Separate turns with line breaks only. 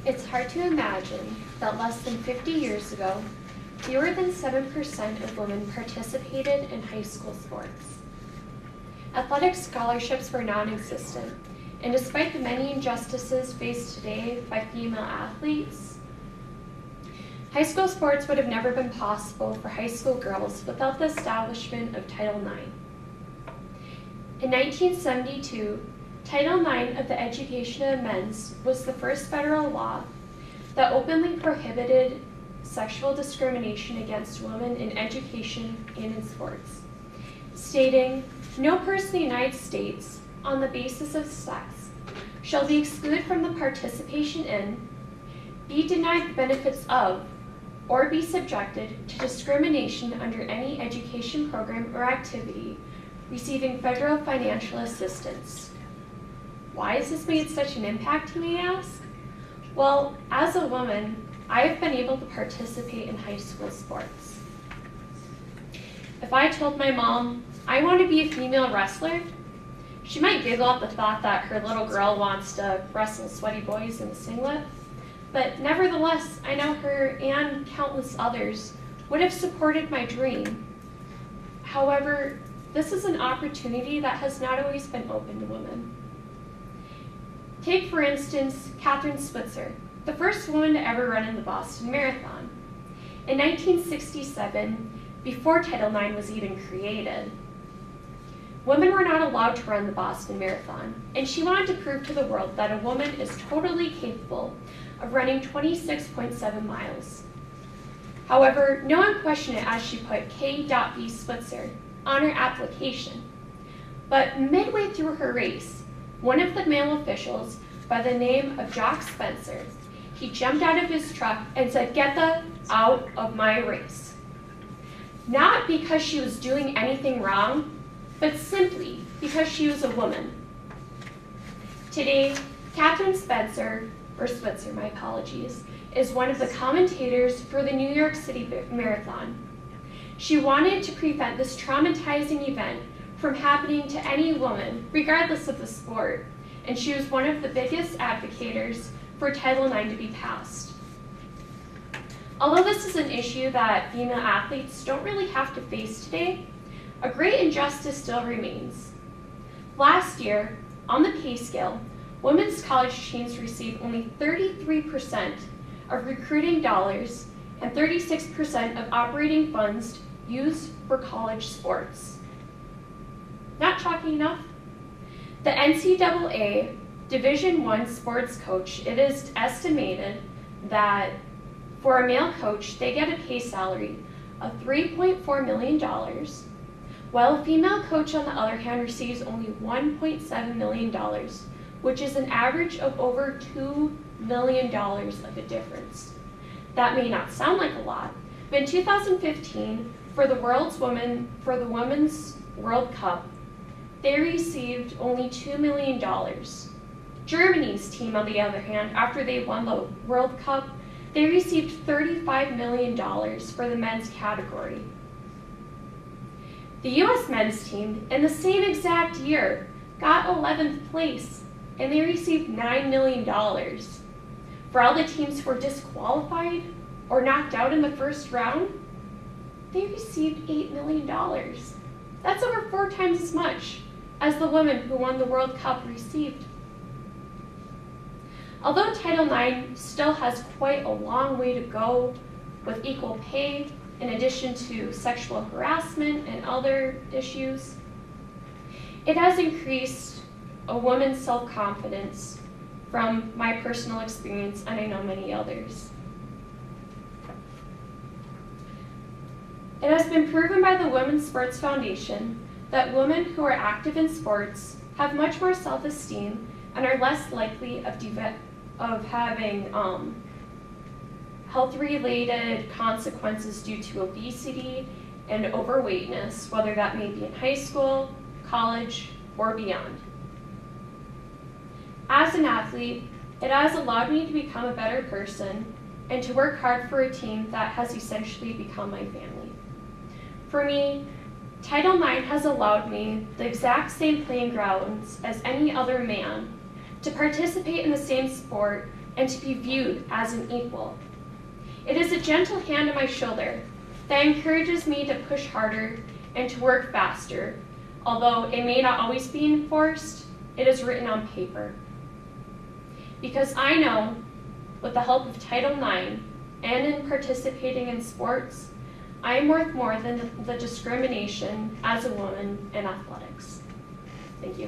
It's hard to imagine that less than 50 years ago, fewer than 7% of women participated in high school sports. Athletic scholarships were non-existent, and despite the many injustices faced today by female athletes, high school sports would have never been possible for high school girls without the establishment of Title IX. In 1972, Title IX of the Education of Men's was the first federal law that openly prohibited sexual discrimination against women in education and in sports, stating, "No person in the United States, on the basis of sex, shall be excluded from the participation in, be denied the benefits of, or be subjected to discrimination under any education program or activity receiving federal financial assistance." Why has this made such an impact, you may ask? Well, as a woman, I have been able to participate in high school sports. If I told my mom, I want to be a female wrestler, she might giggle at the thought that her little girl wants to wrestle sweaty boys in a singlet. But nevertheless, I know her and countless others would have supported my dream. However, this is an opportunity that has not always been open to women. Take, for instance, Kathrine Switzer, the first woman to ever run in the Boston Marathon. In 1967, before Title IX was even created, women were not allowed to run the Boston Marathon, and she wanted to prove to the world that a woman is totally capable of running 26.7 miles. However, no one questioned it as she put K.B. Switzer on her application. But midway through her race, one of the male officials by the name of Jock Spencer, he jumped out of his truck and said, "Get the out of my race." Not because she was doing anything wrong, but simply because she was a woman. Today, Kathrine Spencer, or Switzer, my apologies, is one of the commentators for the New York City Marathon. She wanted to prevent this traumatizing event from happening to any woman, regardless of the sport, and she was one of the biggest advocates for Title IX to be passed. Although this is an issue that female athletes don't really have to face today, a great injustice still remains. Last year, on the pay scale, women's college teams received only 33% of recruiting dollars and 36% of operating funds used for college sports. Not shocking enough? The NCAA Division I sports coach, it is estimated that for a male coach, they get a pay salary of $3.4 million, while a female coach, on the other hand, receives only $1.7 million, which is an average of over $2 million of a difference. That may not sound like a lot, but in 2015, for the Women's World Cup, they received only $2 million. Germany's team, on the other hand, after they won the World Cup, they received $35 million for the men's category. The U.S. men's team, in the same exact year, got 11th place, and they received $9 million. For all the teams who were disqualified or knocked out in the first round, they received $8 million. That's over 4 times as much as the women who won the World Cup received. Although Title IX still has quite a long way to go with equal pay, in addition to sexual harassment and other issues, it has increased a woman's self-confidence from my personal experience, and I know many others. It has been proven by the Women's Sports Foundation that women who are active in sports have much more self-esteem and are less likely of having health-related consequences due to obesity and overweightness, whether that may be in high school, college, or beyond. As an athlete, it has allowed me to become a better person and to work hard for a team that has essentially become my family. For me, Title IX has allowed me the exact same playing grounds as any other man to participate in the same sport and to be viewed as an equal. It is a gentle hand on my shoulder that encourages me to push harder and to work faster. Although it may not always be enforced, it is written on paper. Because I know, with the help of Title IX and in participating in sports, I am worth more than the discrimination as a woman in athletics. Thank you.